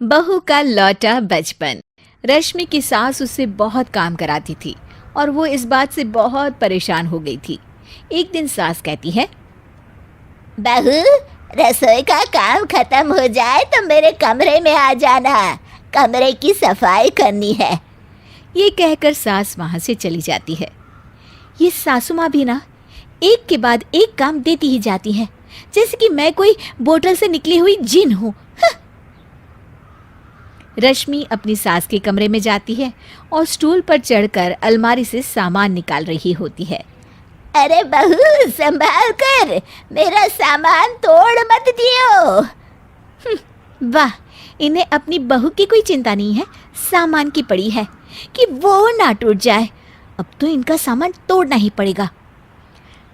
बहू का लौटा बचपन। रश्मि की सास उससे बहुत काम कराती थी और वो इस बात से बहुत परेशान हो गई थी। एक दिन सास कहती है, बहू, रसोई का काम खत्म हो जाए तो मेरे कमरे में आ जाना। कमरे की सफाई करनी है। ये कहकर सास वहां से चली जाती है। ये सासू माँ भी ना एक के बाद एक काम देती ही जाती है, जैसे कि मैं कोई बोतल से निकली हुई जिन हूँ। रश्मि अपनी सास के कमरे में जाती है और स्टूल पर चढ़कर अलमारी से सामान निकाल रही होती है। अरे बहू, संभाल कर, मेरा सामान तोड़ मत दियो। वाह, इन्हें अपनी बहू की कोई चिंता नहीं है, सामान की पड़ी है कि वो ना टूट जाए। अब तो इनका सामान तोड़ना ही पड़ेगा।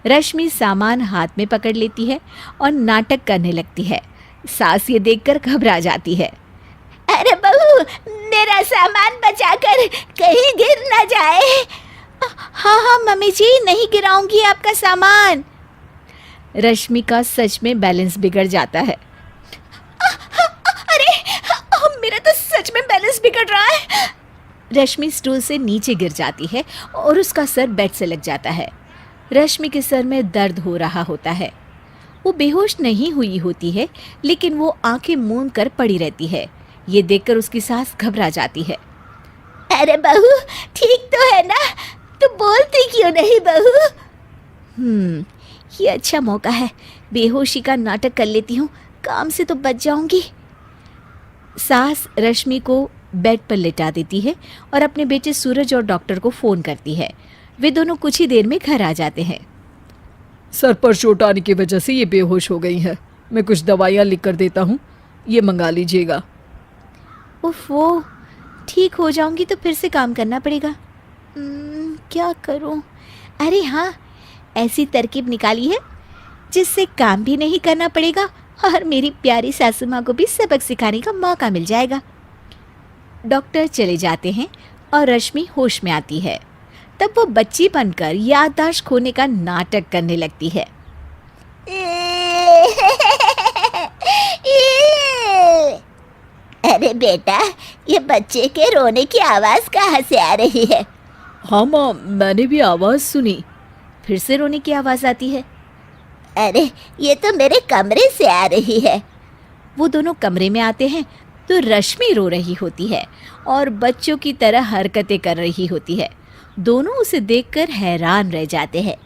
रश्मि सामान हाथ में पकड़ लेती है और नाटक करने लगती है। सास ये देखकर घबरा जाती है। अरे बहू, मेरा सामान बचाकर कहीं गिर न जाए। हाँ हाँ मम्मी जी, नहीं गिराऊंगी आपका सामान। रश्मि का सच में बैलेंस बिगड़ जाता है। अरे मेरा तो सच में बैलेंस बिगड़ रहा है। रश्मि स्टूल से नीचे गिर जाती है और उसका सर बेड से लग जाता है। रश्मि के सर में दर्द हो रहा होता है। वो बेहोश नहीं हुई होती है, लेकिन वो आंखें मूंद कर पड़ी रहती है। ये देखकर उसकी सास घबरा जाती है। अरे बहू, ठीक तो है ना? तू बोलती क्यों नहीं बहू? ये अच्छा मौका है, बेहोशी का नाटक कर लेती हूँ, काम से तो बच जाऊंगी। सास रश्मि को बेड पर लेटा देती है और अपने बेटे सूरज और डॉक्टर को फ़ोन करती है। वे दोनों कुछ ही देर में घर आ जाते हैं। सर पर चोट आने की वजह से ये बेहोश हो गई है। मैं कुछ दवाइयाँ लिख कर देता हूँ, ये मंगा लीजिएगा। उफ, वो ठीक हो जाऊंगी तो फिर से काम करना पड़ेगा। क्या करूं? अरे हाँ, ऐसी तरकीब निकाली है जिससे काम भी नहीं करना पड़ेगा और मेरी प्यारी सासू माँ को भी सबक सिखाने का मौका मिल जाएगा। डॉक्टर चले जाते हैं और रश्मि होश में आती है। तब वो बच्ची बनकर याददाश्त खोने का नाटक करने लगती है। अरे बेटा, ये बच्चे के रोने की आवाज़ कहाँ से आ रही है? हाँ माँ, मैंने भी आवाज़ सुनी। फिर से रोने की आवाज़ आती है। अरे, ये तो मेरे कमरे से आ रही है। वो दोनों कमरे में आते हैं तो रश्मि रो रही होती है और बच्चों की तरह हरकतें कर रही होती है। दोनों उसे देखकर हैरान रह जाते हैं।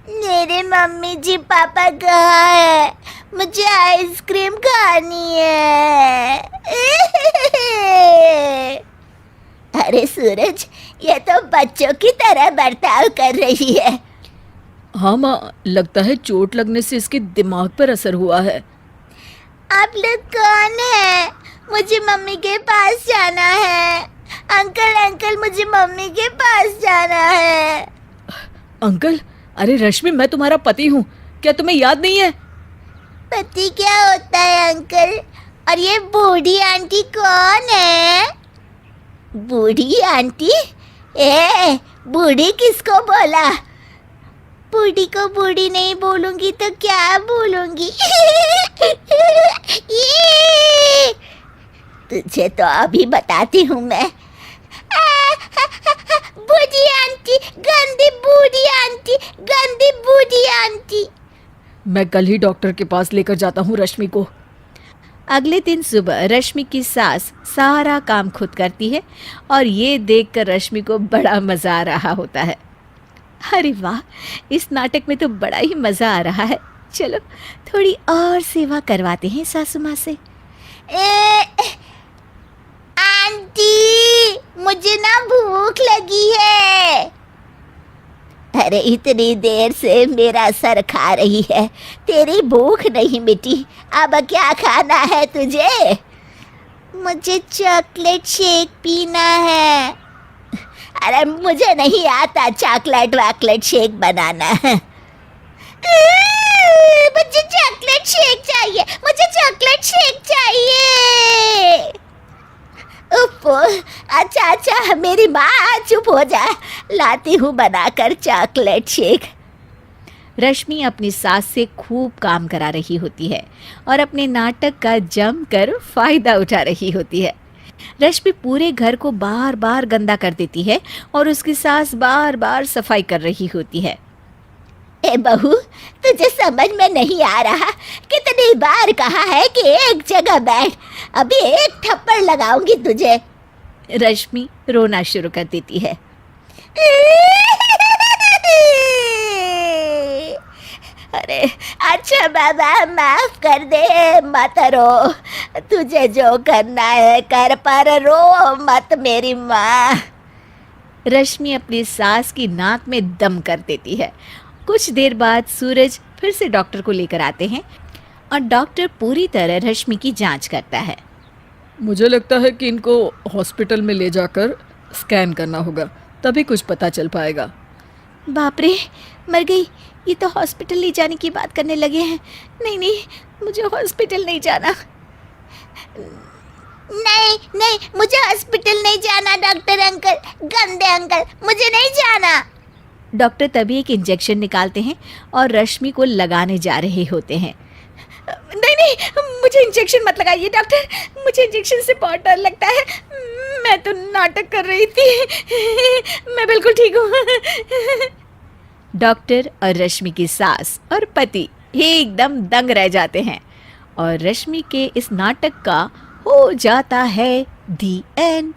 मेरे मम्मी जी पापा कहाँ है? मुझे आइसक्रीम खानी है। अरे सूरज, ये तो बच्चों की तरह बर्ताव कर रही है। हाँ माँ, लगता है चोट लगने से इसके दिमाग पर असर हुआ है। आप लोग कौन है? मुझे मम्मी के पास जाना है। अंकल अंकल, मुझे मम्मी के पास जाना है। अंकल? अरे रश्मि, मैं तुम्हारा पति हूँ, क्या तुम्हें याद नहीं है? पति क्या होता है अंकल? और ये बूढ़ी आंटी कौन है? बूढ़ी आंटी? बूढ़ी किसको बोला? बूढ़ी को बूढ़ी नहीं बोलूंगी तो क्या बोलूंगी? तुझे तो अभी बताती हूँ मैं। बूढ़ी आंटी, गंदी बूढ़ी आंटी, गंदी बूढ़ी आंटी। मैं कल ही डॉक्टर के पास लेकर जाता हूँ रश्मि को। अगले दिन सुबह रश्मि की सास सारा काम खुद करती है और ये देखकर रश्मि को बड़ा मज़ा आ रहा होता है। अरे वाह, इस नाटक में तो बड़ा ही मज़ा आ रहा है। चलो थोड़ी और सेवा करवाते हैं सासू माँ से। आंटी, मुझे ना भूख लगी है। अरे इतनी देर से मेरा सर खा रही है, तेरी भूख नहीं मिटी। अब क्या खाना है तुझे? मुझे चॉकलेट शेक पीना है। अरे मुझे नहीं आता चॉकलेट वाकलेट शेक बनाना। मुझे चॉकलेट शेक चाहिए, मुझे चॉकलेट शेक चाहिए। अच्छा, मेरी माँ चुप हो जा, लाती हूँ बनाकर चॉकलेट शेक। रश्मि अपनी सास से खूब काम करा रही होती है और अपने नाटक का जमकर फायदा उठा रही होती है। रश्मि पूरे घर को बार बार गंदा कर देती है और उसकी सास बार बार सफाई कर रही होती है। ए बहू, तुझे समझ में नहीं आ रहा? कितनी बार कहा है कि एक जगह बैठ, अभी एक थप्पड़ लगाऊंगी तुझे। रश्मि रोना शुरू कर देती है। अरे अच्छा बाबा, माफ कर दे, मत रो। तुझे जो करना है कर, पर रो मत मेरी माँ। रश्मि अपनी सास की नाक में दम कर देती है। कुछ देर बाद सूरज फिर से डॉक्टर को लेकर आते हैं और डॉक्टर पूरी तरह रश्मि की जांच करता है। मुझे लगता है कि इनको हॉस्पिटल में ले जाकर स्कैन करना होगा, तभी कुछ पता चल पाएगा। बाप रे, मर गई। ये तो हॉस्पिटल ले जाने की बात करने लगे हैं। नहीं नहीं, मुझे हॉस्पिटल नहीं जाना। नहीं नहीं, मुझे हॉस्पिटल नहीं जाना डॉक्टर अंकल, गंदे अंकल, मुझे नहीं जाना। डॉक्टर तभी एक इंजेक्शन निकालते हैं और रश्मि को लगाने जा रहे होते हैं। नहीं नहीं, मुझे इंजेक्शन मत लगाइए डॉक्टर, मुझे इंजेक्शन से बहुत डर लगता है। मैं तो नाटक कर रही थी, मैं बिल्कुल ठीक हूँ। डॉक्टर और रश्मि की सास और पति एकदम दंग रह जाते हैं और रश्मि के इस नाटक का हो जाता है दी एंड।